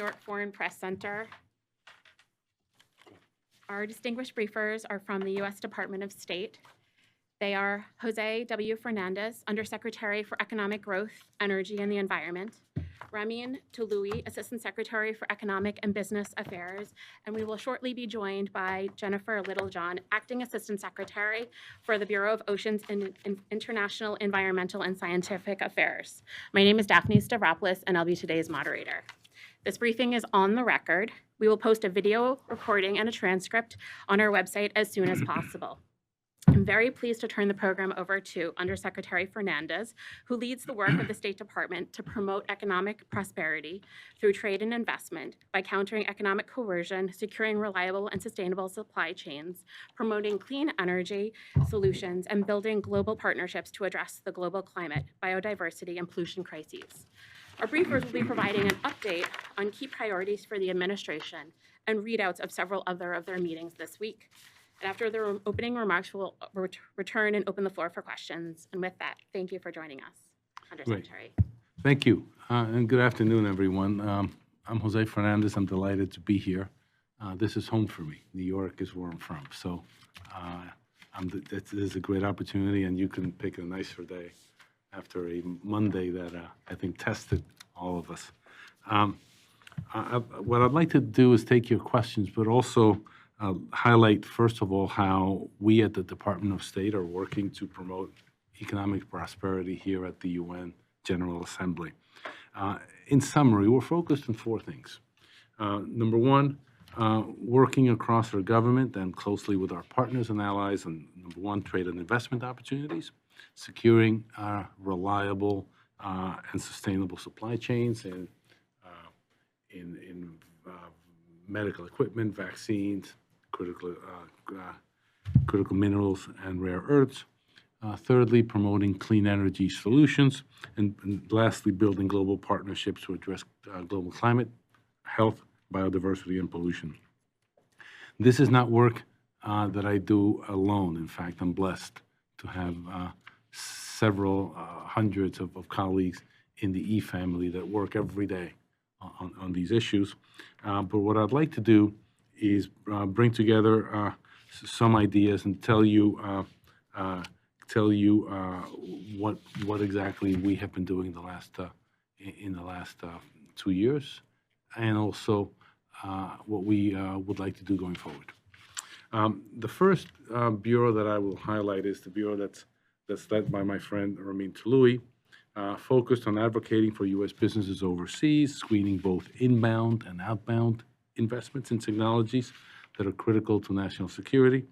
York Foreign Press Center. Our distinguished briefers are from the U.S. Department of State. They are Jose W. Fernandez, Undersecretary for Economic Growth, Energy, and the Environment, Ramin Toloui, Assistant Secretary for Economic and Business Affairs, and we will shortly be joined by Jennifer Littlejohn, Acting Assistant Secretary for the Bureau of Oceans and International Environmental and Scientific Affairs. My name is Daphne Stavropoulos, and I'll be today's moderator. This briefing is on the record. We will post a video recording and a transcript on our website as soon as possible. I'm very pleased to turn the program over to Undersecretary Fernandez, who leads the work of the State Department to promote economic prosperity through trade and investment by countering economic coercion, securing reliable and sustainable supply chains, promoting clean energy solutions, and building global partnerships to address the global climate, biodiversity, and pollution crises. Our briefers will be providing an update on key priorities for the administration and readouts of several other of their meetings this week. And after their opening remarks, we'll return and open the floor for questions. And with that, thank you for joining us, Undersecretary. Thank you, and good afternoon, everyone. I'm Jose Fernandez. I'm delighted to be here. This is home for me. New York is where I'm from. So this is a great opportunity, and you can pick a nicer day after a Monday that I think tested all of us. What I'd like to do is take your questions, but also highlight, first of all, how we at the Department of State are working to promote economic prosperity here at the UN General Assembly. In summary, we're focused on four things. Number one, working across our government and closely with our partners and allies on, number one, trade and investment opportunities, securing reliable and sustainable supply chains in medical equipment, vaccines, critical minerals, and rare earths. Thirdly, promoting clean energy solutions. And lastly, building global partnerships to address global climate, health, biodiversity, and pollution. This is not work that I do alone. In fact, I'm blessed to have several hundreds of colleagues in the E family that work every day on these issues. But what I'd like to do is bring together some ideas and tell you what exactly we have been doing in the last 2 years, and also what we would like to do going forward. The first bureau that I will highlight is the bureau that's led by my friend Ramin Toloui, focused on advocating for U.S. businesses overseas, screening both inbound and outbound investments in technologies that are critical to national security,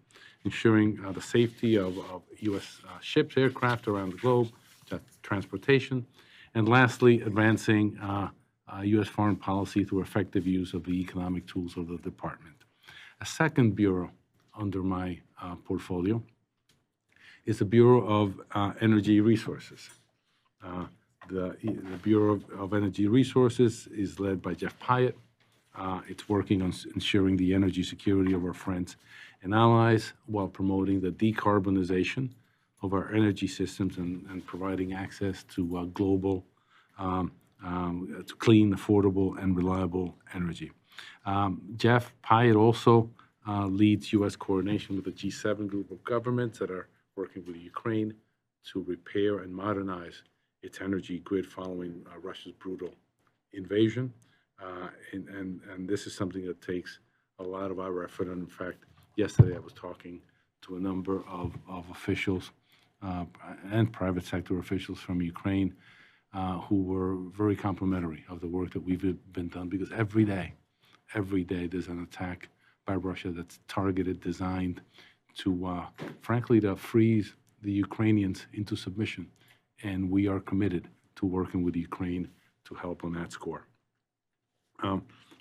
ensuring the safety of U.S. ships, aircraft around the globe, transportation, and lastly, advancing U.S. foreign policy through effective use of the economic tools of the department. A second bureau under my portfolio is the Bureau of Energy Resources. The Bureau of Energy Resources is led by Jeff Pyatt. It's working on ensuring the energy security of our friends and allies while promoting the decarbonization of our energy systems and providing access to global, to clean, affordable, and reliable energy. Jeff Pyatt also leads U.S. coordination with the G7 group of governments that are working with Ukraine to repair and modernize its energy grid following Russia's brutal invasion. And this is something that takes a lot of our effort. And in fact, yesterday I was talking to a number of officials and private sector officials from Ukraine who were very complimentary of the work that we've been done, because every day there's an attack by Russia that's targeted, designed to, frankly, to freeze the Ukrainians into submission. And we are committed to working with Ukraine to help on that score.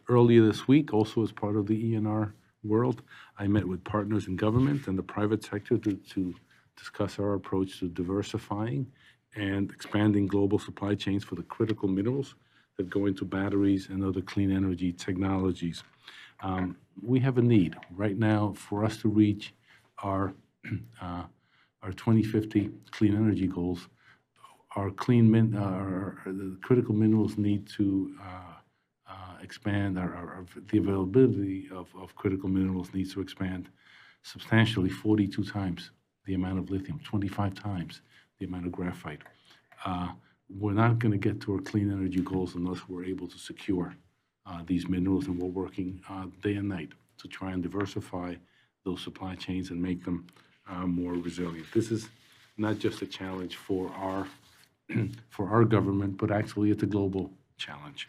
Earlier this week, also as part of the ENR world, I met with partners in government and the private sector to discuss our approach to diversifying and expanding global supply chains for the critical minerals that go into batteries and other clean energy technologies. We have a need right now for us to reach our 2050 clean energy goals. The critical minerals need to expand, the availability of critical minerals needs to expand substantially, 42 times the amount of lithium, 25 times the amount of graphite. We're not going to get to our clean energy goals unless we're able to secure these minerals, and we're working day and night to try and diversify those supply chains and make them more resilient. This is not just a challenge for our government, but actually it's a global challenge.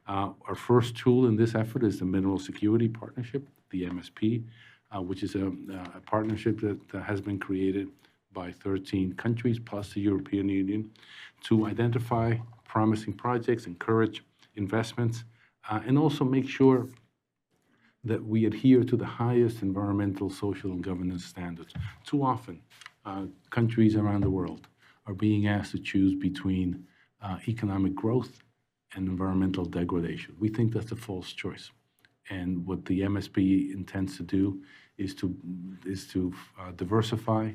Our first tool in this effort is the Mineral Security Partnership, the MSP, which is a partnership that has been created by 13 countries plus the European Union to identify promising projects, encourage investments, and also make sure that we adhere to the highest environmental, social, and governance standards. Too often, countries around the world are being asked to choose between economic growth and environmental degradation. We think that's a false choice. And what the MSP intends to do is to diversify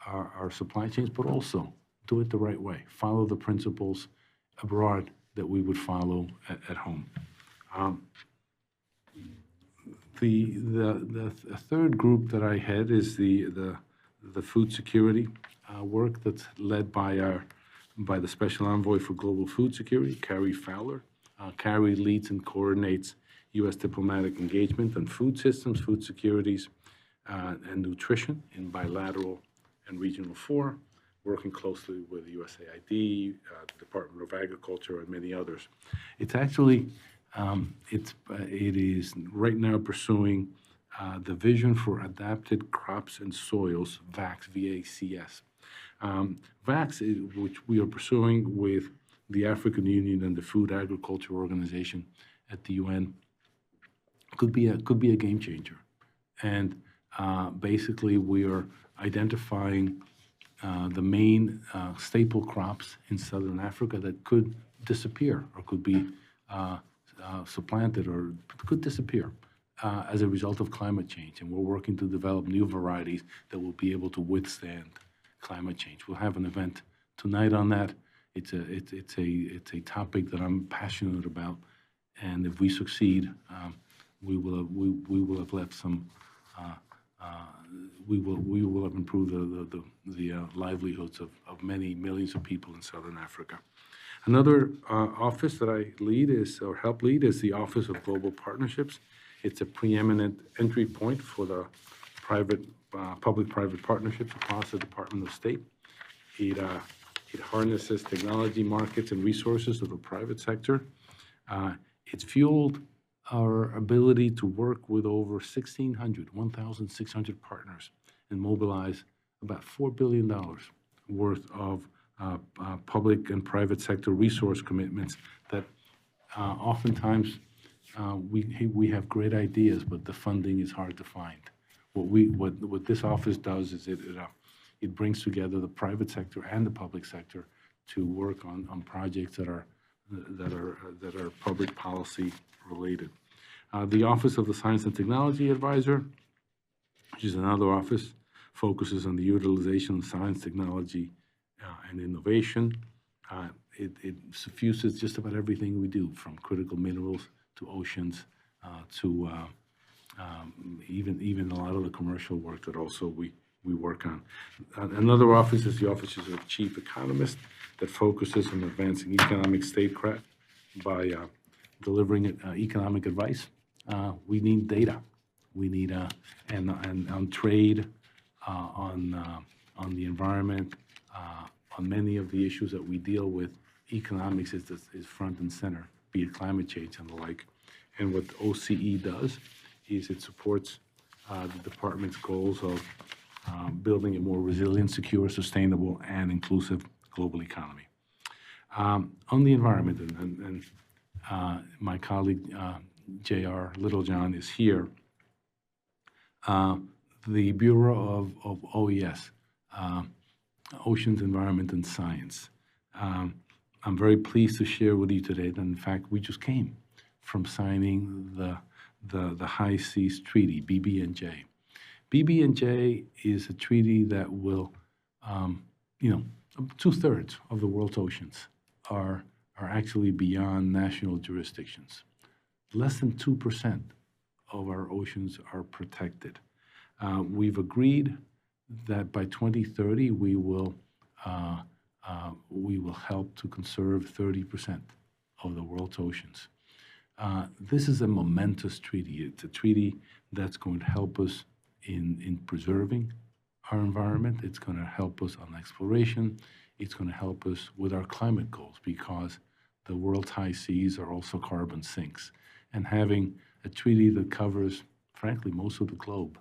our supply chains, but also do it the right way. Follow the principles abroad that we would follow at home. The third group that I head is the food security work that's led by the Special Envoy for Global Food Security, Carrie Fowler. Carrie leads and coordinates U.S. diplomatic engagement on food systems, food securities, and nutrition in bilateral and regional fora, working closely with USAID, the Department of Agriculture, and many others. It's actually, it is right now pursuing the Vision for Adapted Crops and Soils, VACS, V-A-C-S. VACS, which we are pursuing with the African Union and the Food Agriculture Organization at the UN, could be a game changer. And basically, we are identifying the main staple crops in Southern Africa that could disappear or could be supplanted or could disappear as a result of climate change. And we're working to develop new varieties that will be able to withstand climate change. We'll have an event tonight on that. It's a topic that I'm passionate about, and if we succeed, we will have left some. We will have improved the livelihoods of many millions of people in Southern Africa. Another office that I lead or help lead is the Office of Global Partnerships. It's a preeminent entry point for the public-private partnerships across the Department of State. It harnesses technology, markets, and resources of the private sector. It's fueled our ability to work with over 1,600 partners and mobilize about $4 billion worth of public and private sector resource commitments that oftentimes we have great ideas, but the funding is hard to find. What this office does is it brings together the private sector and the public sector to work on projects that are public policy related. The Office of the Science and Technology Advisor, which is another office, focuses on the utilization of science, technology, and innovation. It suffuses just about everything we do, from critical minerals to oceans to even a lot of the commercial work that also we work on. Another office is the Office of the Chief Economist that focuses on advancing economic statecraft by delivering economic advice. We need data. We need and on trade, on the environment, on many of the issues that we deal with. Economics is front and center, be it climate change and the like. And what OCE does is it supports the department's goals of building a more resilient, secure, sustainable, and inclusive global economy. On the environment, and my colleague J.R. Littlejohn is here. The Bureau of OES, Oceans, Environment, and Science. I'm very pleased to share with you today that, in fact, we just came from signing the High Seas Treaty, BB&J. BB&J is a treaty that will, 2/3 of the world's oceans are actually beyond national jurisdictions. less than 2% of our oceans are protected. We've agreed that by 2030 we will help to conserve 30% of the world's oceans. This is a momentous treaty. It's a treaty that's going to help us in preserving our environment. It's going to help us on exploration. It's going to help us with our climate goals, because the world's high seas are also carbon sinks. And having a treaty that covers, frankly, most of the globe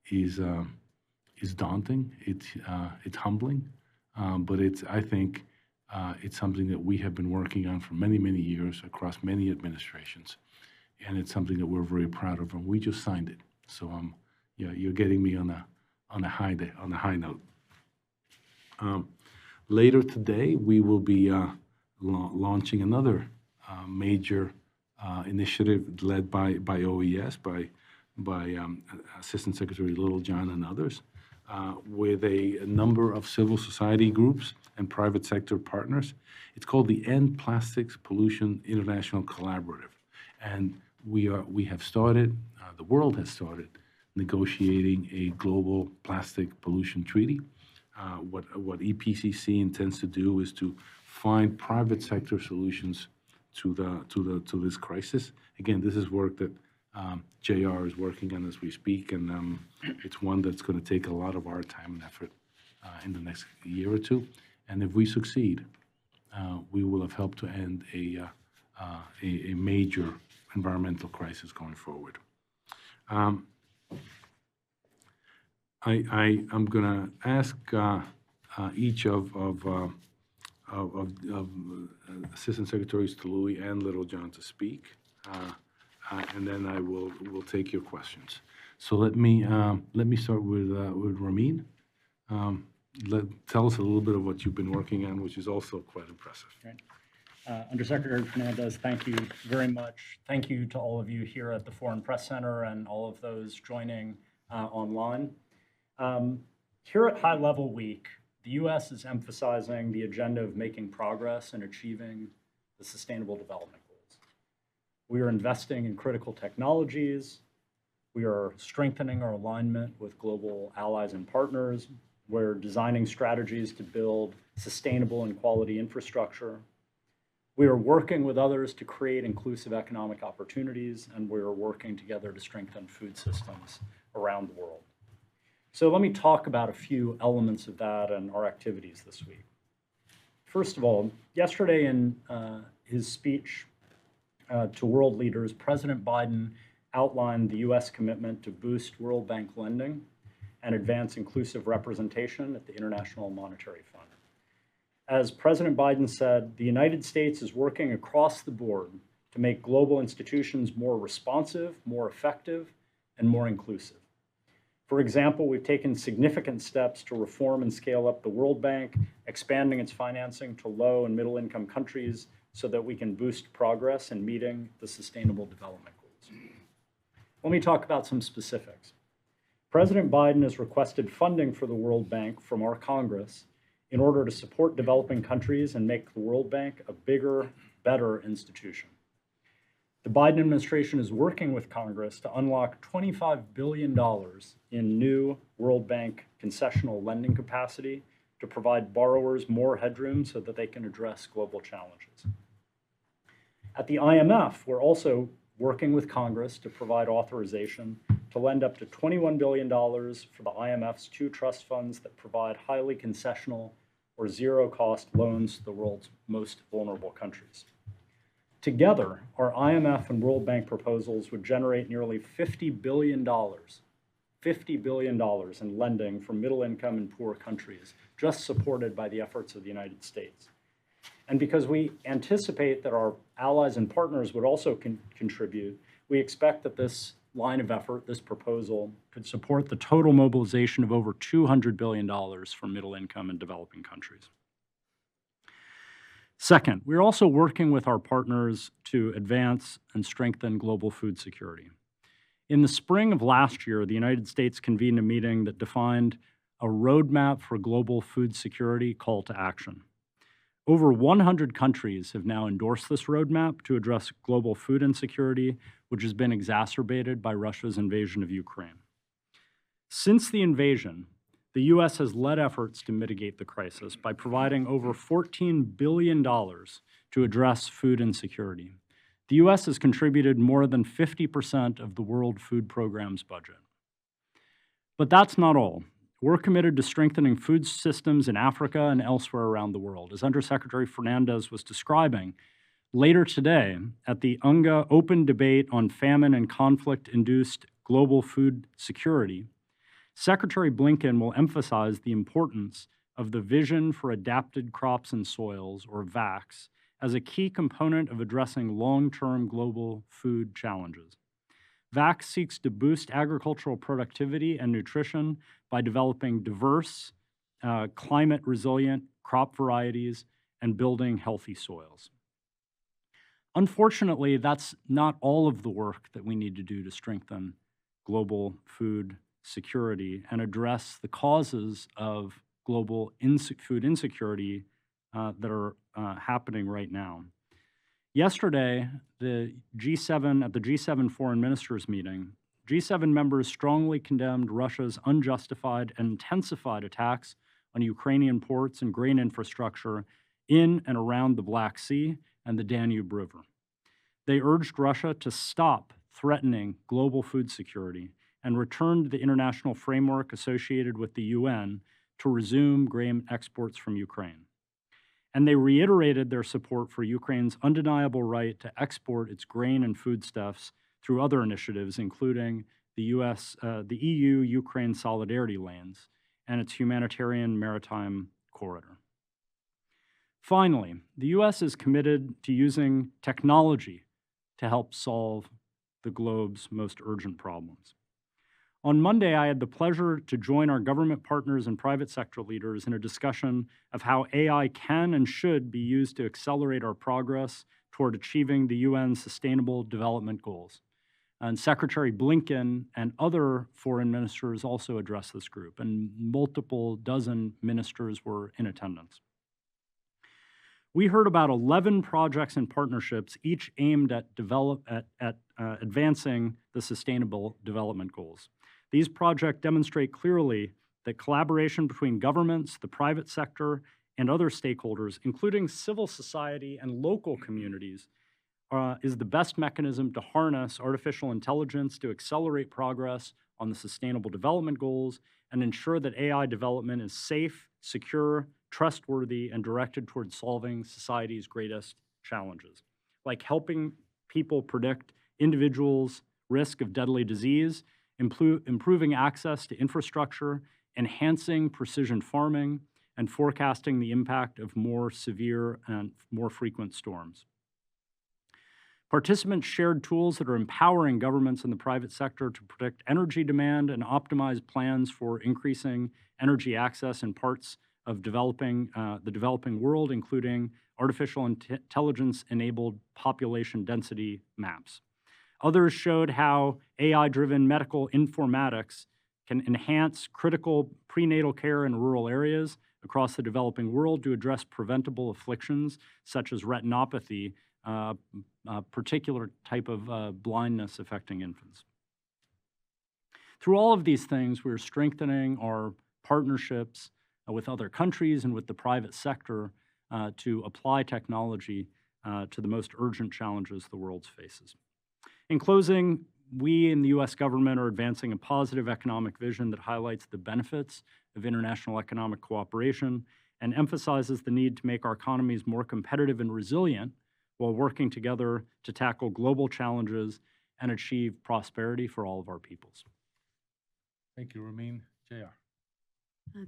is daunting. It's humbling, but I think it's something that we have been working on for many, many years across many administrations, and it's something that we're very proud of. And we just signed it, so you're getting me on a high note. Later today, we will be launching another major initiative led by OES, by Assistant Secretary Littlejohn and others, with a number of civil society groups and private sector partners. It's called the End Plastics Pollution International Collaborative. And we have started, the world has started negotiating a global plastic pollution treaty. What EPCC intends to do is to find private sector solutions to this crisis. Again, this is work that JR is working on as we speak, and it's one that's going to take a lot of our time and effort in the next year or two. And if we succeed, we will have helped to end a major environmental crisis going forward. I'm going to ask each of Assistant Secretaries Toulouris and Littlejohn to speak, and then we'll take your questions. So let me start with Ramin. Tell us a little bit of what you've been working on, which is also quite impressive. Right. Undersecretary Fernandez, thank you very much. Thank you to all of you here at the Foreign Press Center and all of those joining online. Here at High Level Week, the U.S. is emphasizing the agenda of making progress and achieving the Sustainable Development Goals. We are investing in critical technologies. We are strengthening our alignment with global allies and partners. We're designing strategies to build sustainable and quality infrastructure. We are working with others to create inclusive economic opportunities, and we are working together to strengthen food systems around the world. So let me talk about a few elements of that and our activities this week. First of all, yesterday in his speech to world leaders, President Biden outlined the U.S. commitment to boost World Bank lending and advance inclusive representation at the International Monetary Fund. As President Biden said, the United States is working across the board to make global institutions more responsive, more effective, and more inclusive. For example, we've taken significant steps to reform and scale up the World Bank, expanding its financing to low and middle income countries so that we can boost progress in meeting the Sustainable Development Goals. Let me talk about some specifics. President Biden has requested funding for the World Bank from our Congress in order to support developing countries and make the World Bank a bigger, better institution. The Biden administration is working with Congress to unlock $25 billion in new World Bank concessional lending capacity to provide borrowers more headroom so that they can address global challenges. At the IMF, we're also working with Congress to provide authorization to lend up to $21 billion for the IMF's two trust funds that provide highly concessional or zero-cost loans to the world's most vulnerable countries. Together, our IMF and World Bank proposals would generate nearly $50 billion in lending for middle-income and poor countries, just supported by the efforts of the United States. And because we anticipate that our allies and partners would also contribute, we expect that this line of effort, this proposal, could support the total mobilization of over $200 billion for middle-income and developing countries. Second, we're also working with our partners to advance and strengthen global food security. In the spring of last year, the United States convened a meeting that defined a roadmap for global food security call to action. Over 100 countries have now endorsed this roadmap to address global food insecurity, which has been exacerbated by Russia's invasion of Ukraine. Since the invasion, the U.S. has led efforts to mitigate the crisis by providing over $14 billion to address food insecurity. The U.S. has contributed more than 50% of the World Food Programme's budget. But that's not all. We're committed to strengthening food systems in Africa and elsewhere around the world. As Undersecretary Fernandez was describing, later today at the UNGA Open Debate on Famine and Conflict-Induced Global Food Security, Secretary Blinken will emphasize the importance of the Vision for Adapted Crops and Soils, or VACS, as a key component of addressing long-term global food challenges. VACS seeks to boost agricultural productivity and nutrition by developing diverse, climate-resilient crop varieties and building healthy soils. Unfortunately, that's not all of the work that we need to do to strengthen global food security and address the causes of global food insecurity that are happening right now. Yesterday, at the G7 foreign ministers meeting, G7 members strongly condemned Russia's unjustified and intensified attacks on Ukrainian ports and grain infrastructure in and around the Black Sea and the Danube River. They urged Russia to stop threatening global food security and return to the international framework associated with the UN to resume grain exports from Ukraine. And they reiterated their support for Ukraine's undeniable right to export its grain and foodstuffs through other initiatives, including the EU-Ukraine Solidarity Lanes and its humanitarian maritime corridor. Finally, the U.S. is committed to using technology to help solve the globe's most urgent problems. On Monday, I had the pleasure to join our government partners and private sector leaders in a discussion of how AI can and should be used to accelerate our progress toward achieving the UN's Sustainable Development Goals. And Secretary Blinken and other foreign ministers also addressed this group, and multiple dozen ministers were in attendance. We heard about 11 projects and partnerships, each aimed at advancing the Sustainable Development Goals. These projects demonstrate clearly that collaboration between governments, the private sector, and other stakeholders, including civil society and local communities, is the best mechanism to harness artificial intelligence to accelerate progress on the Sustainable Development Goals and ensure that AI development is safe, secure, trustworthy, and directed towards solving society's greatest challenges, like helping people predict individuals' risk of deadly disease, improving access to infrastructure, enhancing precision farming, and forecasting the impact of more severe and more frequent storms. Participants shared tools that are empowering governments and the private sector to predict energy demand and optimize plans for increasing energy access in parts of the developing world, including artificial intelligence-enabled population density maps. Others showed how AI-driven medical informatics can enhance critical prenatal care in rural areas across the developing world to address preventable afflictions such as retinopathy, a particular type of blindness affecting infants. Through all of these things, we're strengthening our partnerships with other countries and with the private sector to apply technology to the most urgent challenges the world faces. In closing, we in the U.S. government are advancing a positive economic vision that highlights the benefits of international economic cooperation and emphasizes the need to make our economies more competitive and resilient while working together to tackle global challenges and achieve prosperity for all of our peoples. Thank you, Ramin. J.R.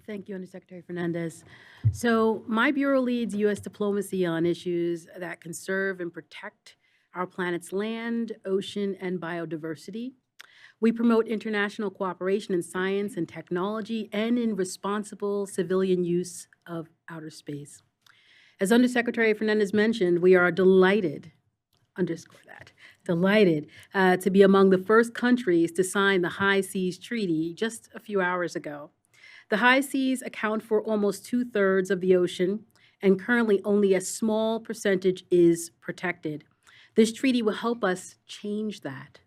Thank you, Undersecretary Fernandez. So my bureau leads U.S. diplomacy on issues that conserve and protect our planet's land, ocean, and biodiversity. We promote international cooperation in science and technology and in responsible civilian use of outer space. As Undersecretary Fernandez mentioned, we are delighted, underscore that, delighted to be among the first countries to sign the High Seas Treaty just a few hours ago. The high seas account for almost 2/3 of the ocean and currently only a small percentage is protected. This treaty will help us change that.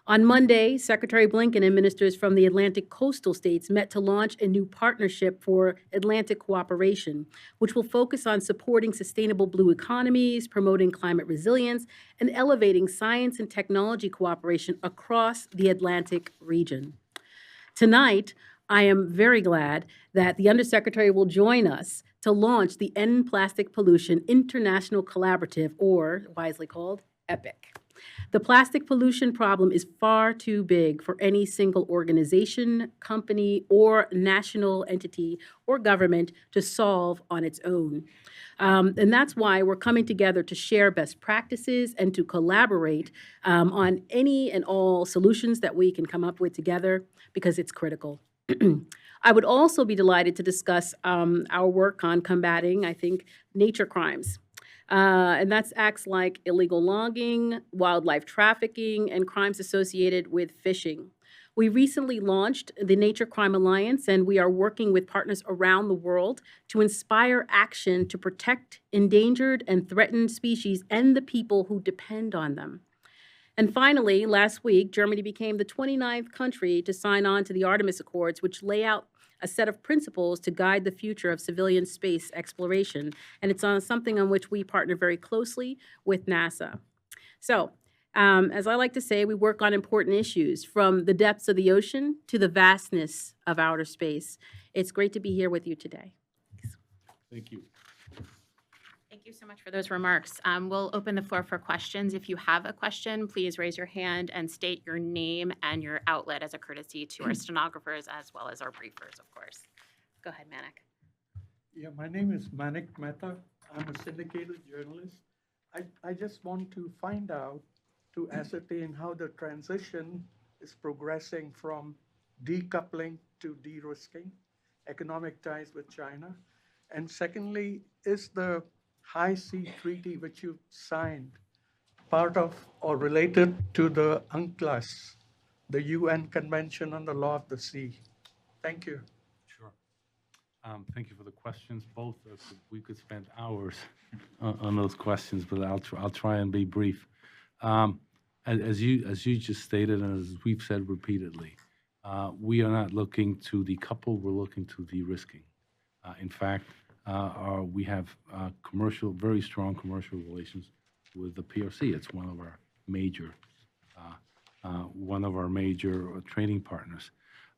On Monday, Secretary Blinken and ministers from the Atlantic coastal states met to launch a new partnership for Atlantic cooperation, which will focus on supporting sustainable blue economies, promoting climate resilience, and elevating science and technology cooperation across the Atlantic region. Tonight, I am very glad that the Undersecretary will join us to launch the End Plastic Pollution International Collaborative, or wisely called EPIC. The plastic pollution problem is far too big for any single organization, company, or national entity or government to solve on its own. And that's why we're coming together to share best practices and to collaborate on any and all solutions that we can come up with together, because it's critical. I would also be delighted to discuss our work on combating, I think, nature crimes. And that's acts like illegal logging, wildlife trafficking, and crimes associated with fishing. We recently launched the Nature Crime Alliance, and we are working with partners around the world to inspire action to protect endangered and threatened species and the people who depend on them. And finally, last week, Germany became the 29th country to sign on to the Artemis Accords, which lay out a set of principles to guide the future of civilian space exploration. And it's on something on which we partner very closely with NASA. So, as I like to say, we work on important issues from the depths of the ocean to the vastness of outer space. It's great to be here with you today. Thank you. Thank you so much for those remarks. We'll open the floor for questions. If you have a question, please raise your hand and state your name and your outlet as a courtesy to our stenographers as well as our briefers, of course. Go ahead, Manik. Yeah, my name is Manik Mehta. I'm a syndicated journalist. I just want to find out, to ascertain how the transition is progressing from decoupling to de-risking, economic ties with China. And secondly, is the High Sea Treaty, which you signed, part of or related to the UNCLOS, the UN Convention on the Law of the Sea? Thank you. Sure. Thank you for the questions. Both, we could spend hours on those questions, but I'll try and be brief. As you just stated, and as we've said repeatedly, we are not looking to decouple, we're looking to de-risking. In fact, we have very strong commercial relations with the PRC. It's one of our major trading partners.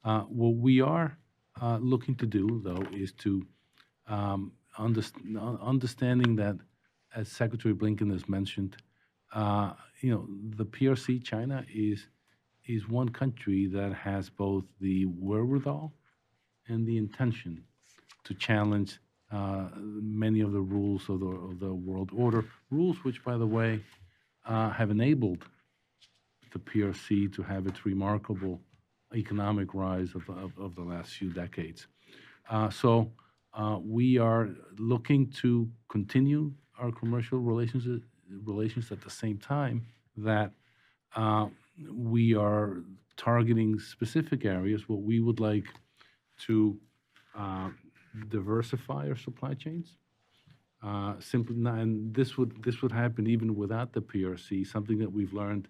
What we are looking to do, though, is to understanding that, as Secretary Blinken has mentioned, the PRC, China, is one country that has both the wherewithal and the intention to challenge many of the rules of the world order, rules which, by the way, have enabled the PRC to have its remarkable economic rise of the last few decades. So we are looking to continue our commercial relations at the same time that we are targeting specific areas where we would like to diversify our supply chains. And this would happen even without the PRC. Something that we've learned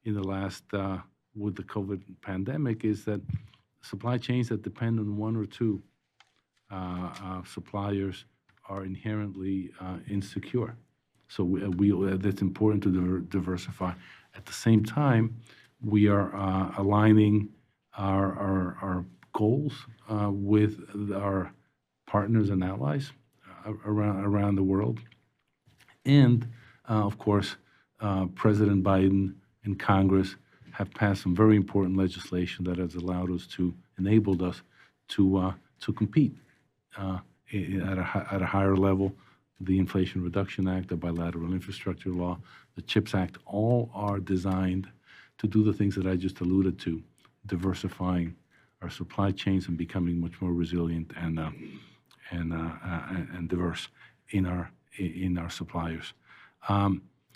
in the last with the COVID pandemic is that supply chains that depend on one or two suppliers are inherently insecure. So that's important to diversify. At the same time, we are aligning our goals with our partners and allies around the world. And, of course, President Biden and Congress have passed some very important legislation that has enabled us to compete at a higher level. The Inflation Reduction Act, the Bilateral Infrastructure Law, the CHIPS Act, all are designed to do the things that I just alluded to, diversifying our supply chains and becoming much more resilient and diverse in our suppliers.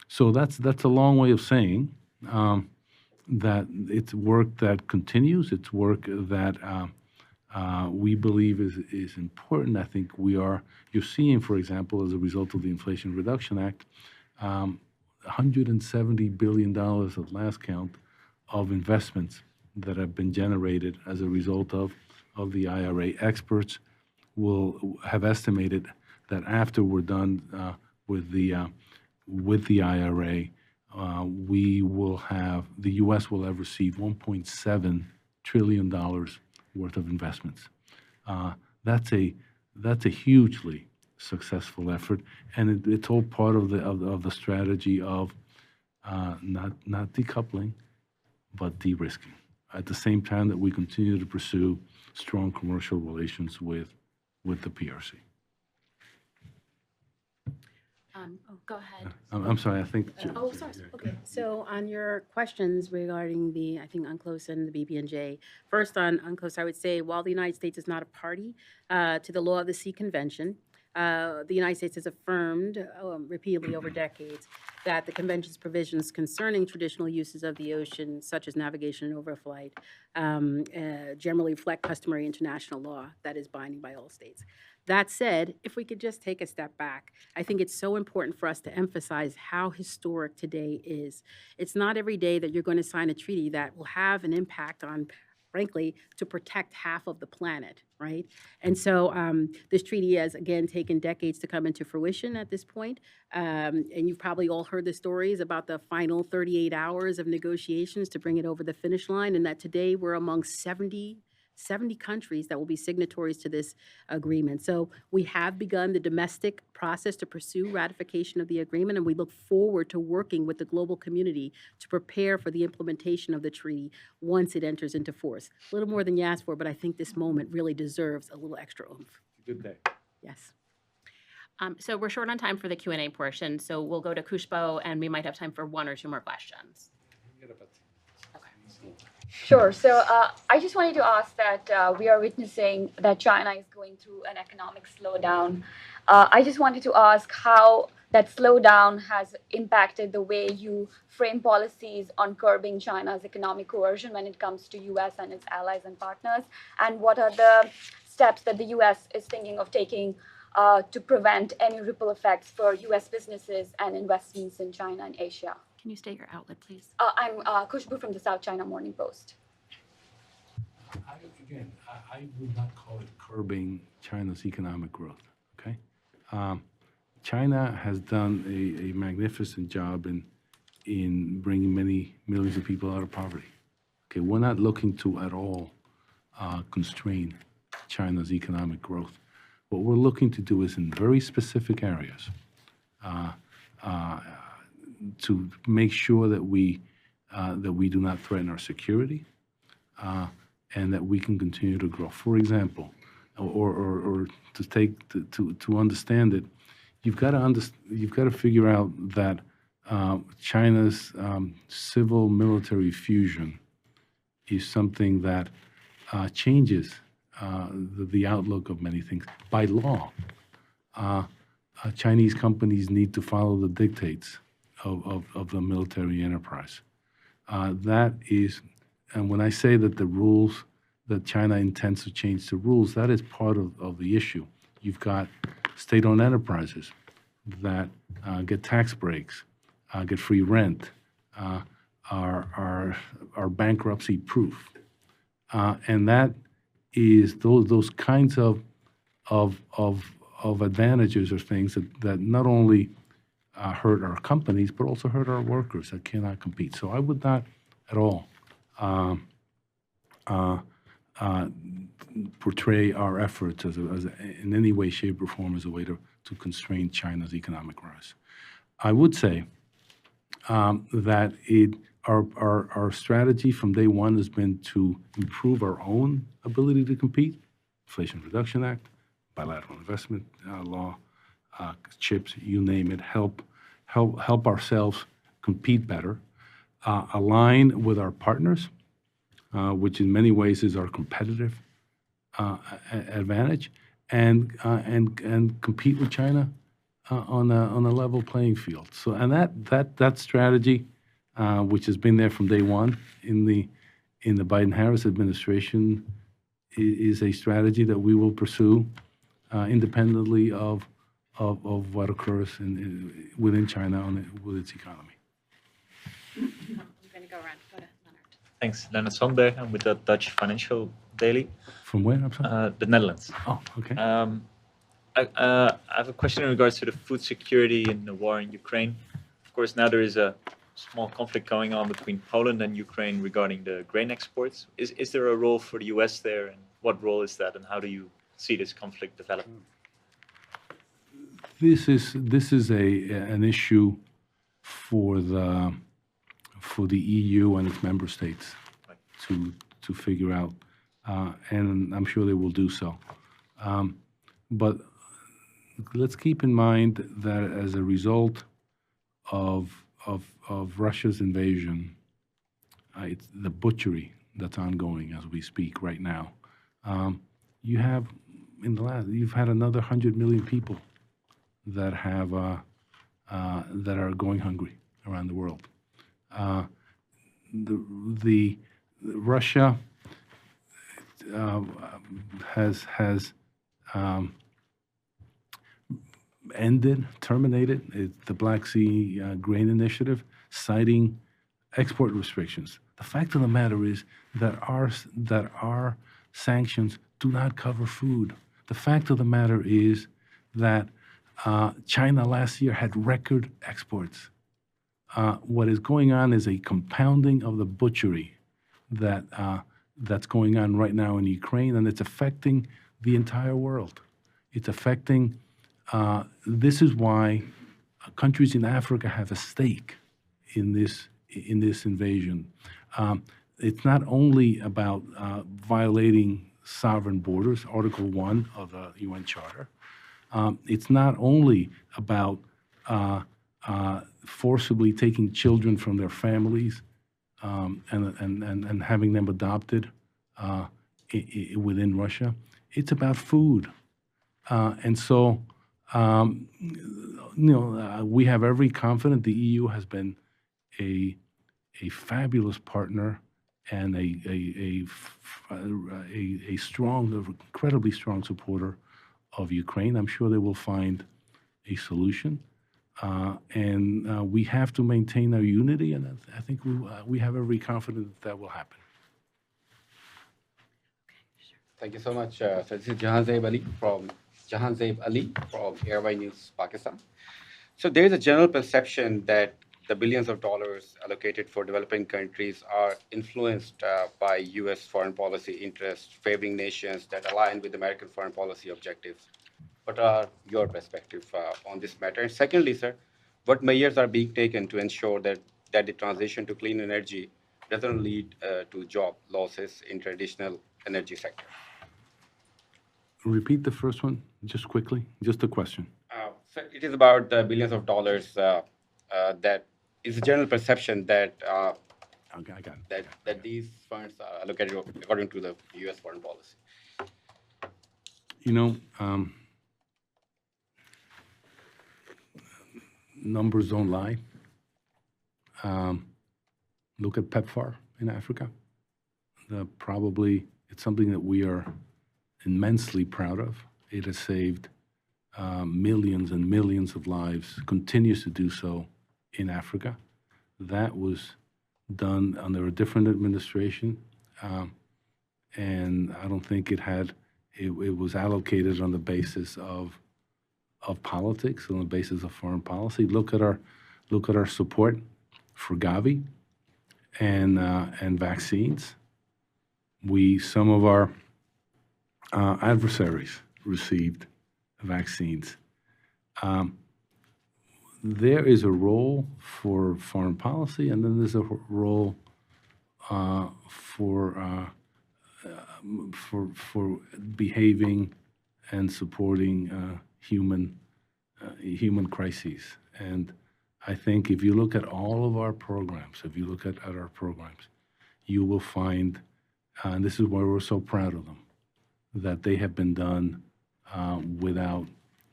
So that's a long way of saying that it's work that continues. It's work that we believe is important. I think you're seeing, for example, as a result of the Inflation Reduction Act, $170 billion at last count of investments that have been generated as a result of the IRA. Experts will have estimated that after we're done with the IRA, the U.S. will have received $1.7 trillion worth of investments. That's a hugely successful effort, and it's all part of the strategy of not decoupling, but de-risking. At the same time that we continue to pursue strong commercial relations with the PRC. Go ahead. I'm sorry, I think. Oh, sorry. Okay, so on your questions regarding I think UNCLOS and the BB&J, first on UNCLOS, I would say while the United States is not a party to the Law of the Sea Convention, the United States has affirmed repeatedly over decades that the convention's provisions concerning traditional uses of the ocean, such as navigation and overflight, generally reflect customary international law that is binding by all states. That said, if we could just take a step back, I think it's so important for us to emphasize how historic today is. It's not every day that you're going to sign a treaty that will have an impact on, frankly, to protect half of the planet, right? And so this treaty has, again, taken decades to come into fruition at this point. And you've probably all heard the stories about the final 38 hours of negotiations to bring it over the finish line, and that today we're among 70 countries that will be signatories to this agreement. So we have begun the domestic process to pursue ratification of the agreement, and we look forward to working with the global community to prepare for the implementation of the treaty once it enters into force. A little more than you asked for, but I think this moment really deserves a little extra oomph. Good day. Yes. So we're short on time for the Q&A portion, so we'll go to Kushbo, and we might have time for one or two more questions. Sure. So I just wanted to ask that we are witnessing that China is going through an economic slowdown. I just wanted to ask how that slowdown has impacted the way you frame policies on curbing China's economic coercion when it comes to U.S. and its allies and partners, and what are the steps that the U.S. is thinking of taking to prevent any ripple effects for U.S. businesses and investments in China and Asia. Can you state your outlet, please? I'm Kushbu from the South China Morning Post. I would not call it curbing China's economic growth, okay? China has done a magnificent job in bringing many millions of people out of poverty. Okay, we're not looking to at all constrain China's economic growth. What we're looking to do is in very specific areas to make sure that we do not threaten our security and that we can continue to grow. For example, or to understand it, you've got to figure out that China's civil military fusion is something that changes the outlook of many things. By law, Chinese companies need to follow the dictates of the military enterprise. That is, and when I say that the rules, that China intends to change the rules, that is part of the issue. You've got state-owned enterprises that get tax breaks, get free rent, are bankruptcy-proof. And that is those kinds of advantages or things that not only hurt our companies, but also hurt our workers that cannot compete. So I would not at all portray our efforts as in any way, shape, or form as a way to constrain China's economic rise. I would say that our strategy from day one has been to improve our own ability to compete. Inflation Reduction Act, bilateral investment law, CHIPS, you name it, help ourselves compete better, align with our partners, which in many ways is our competitive advantage, and compete with China on a level playing field. So, and that strategy, which has been there from day one in the Biden-Harris administration, is a strategy that we will pursue independently of what occurs within China with its economy. I'm going to go around. Go to Leonard. Thanks. Leonard Sandberg. I'm with the Dutch Financial Daily, From where, I'm sorry? the Netherlands. Oh, okay. I have a question in regards to the food security in the war in Ukraine. Of course, now there is a small conflict going on between Poland and Ukraine regarding the grain exports. Is there a role for the US there, and what role is that, and how do you see this conflict develop? This is an issue for the EU and its member states to figure out, and I'm sure they will do so. But let's keep in mind that as a result of Russia's invasion, it's the butchery that's ongoing as we speak right now. You've had another 100 million people that are going hungry around the world. Russia has terminated the Black Sea Grain Initiative, citing export restrictions. The fact of the matter is that our sanctions do not cover food. The fact of the matter is that China last year had record exports. What is going on is a compounding of the butchery that's going on right now in Ukraine, and it's affecting the entire world. It's affecting. This is why countries in Africa have a stake in this invasion. It's not only about violating sovereign borders, Article 1 of the UN Charter. It's not only about forcibly taking children from their families and having them adopted within Russia. It's about food. And so, we have every confidence. The EU has been a fabulous partner and a strong, incredibly strong supporter of Ukraine. I'm sure they will find a solution. And we have to maintain our unity, and I think we have every confidence that will happen. Thank you so much. So this is Jahanzeb Ali from Airway News, Pakistan. So there is a general perception that the billions of dollars allocated for developing countries are influenced by U.S. foreign policy interests, favoring nations that align with American foreign policy objectives. What are your perspective on this matter? And secondly, sir, what measures are being taken to ensure that the transition to clean energy doesn't lead to job losses in traditional energy sector? Repeat the first one, just quickly, just a question. So it is about the billions of dollars that is a general perception that Okay, I got it. that these funds are allocated according to the U.S. foreign policy. Numbers don't lie. Look at PEPFAR in Africa. It's something that we are immensely proud of. It has saved millions and millions of lives, continues to do so in Africa. That was done under a different administration, and I don't think it was allocated on the basis of politics, on the basis of foreign policy. Look at our support for Gavi and vaccines. Some of our adversaries received vaccines. There is a role for foreign policy, and then there's a role for behaving and supporting human crises. And I think if you look at all of our programs, if you look at our programs, you will find, and this is why we're so proud of them, that they have been done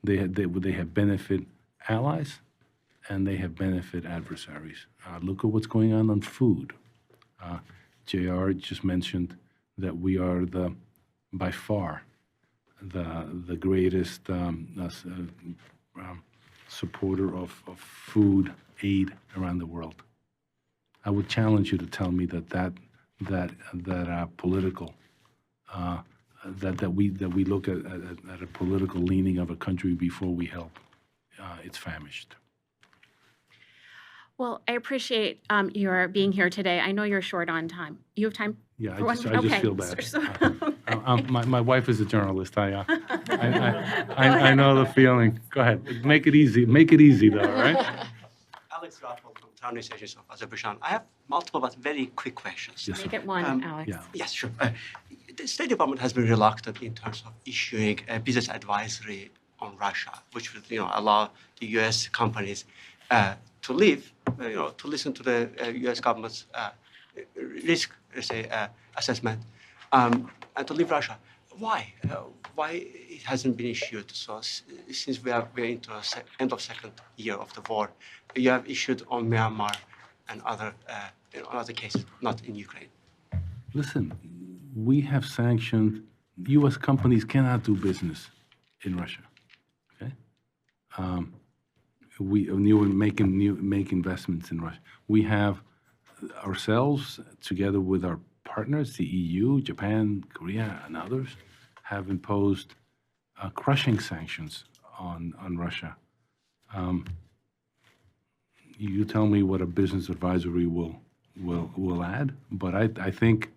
they have benefit allies and they have benefit adversaries. Look at what's going on food. JR just mentioned that we are the by far the greatest supporter of food aid around the world. I would challenge you to tell me that political that we look at a political leaning of a country before we help. It's famished. Well, I appreciate your being here today. I know you're short on time. You have time? Yeah, for I just okay. feel bad. Okay. My wife is a journalist. I know the feeling. Go ahead. Make it easy. Make it easy, though. All right. Alex Raffel from Town Researchers of Azerbaijan. I have multiple but very quick questions. Yes, Make sir. it one, Alex. Yeah. Yes, sure. The State Department has been reluctant in terms of issuing a business advisory on Russia, which would allow the U.S. companies to leave, to listen to the U.S. government's risk, assessment, and to leave Russia. Why? Why it hasn't been issued? So since we're into the end of second year of the war, you have issued on Myanmar and other cases, not in Ukraine. Listen, we have sanctioned. U.S. companies cannot do business in Russia. Okay. We make investments in Russia. We have ourselves, together with our partners, the EU, Japan, Korea, and others, have imposed crushing sanctions on Russia. You tell me what a business advisory will add, but I think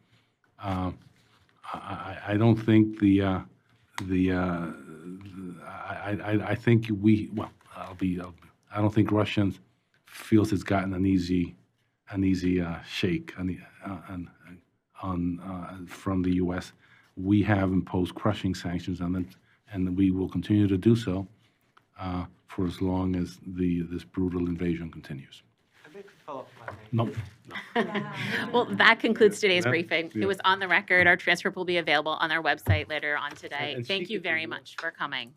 I don't think I think I don't think Russians feels it's gotten an easy shake from the U.S. We have imposed crushing sanctions on them, and we will continue to do so for as long as this brutal invasion continues. A very quick follow-up, if I may. No. Well, that concludes today's Yeah, briefing. yeah. It was on the record. Our transcript will be available on our website later on today. And Thank you secretly, very you- much for coming.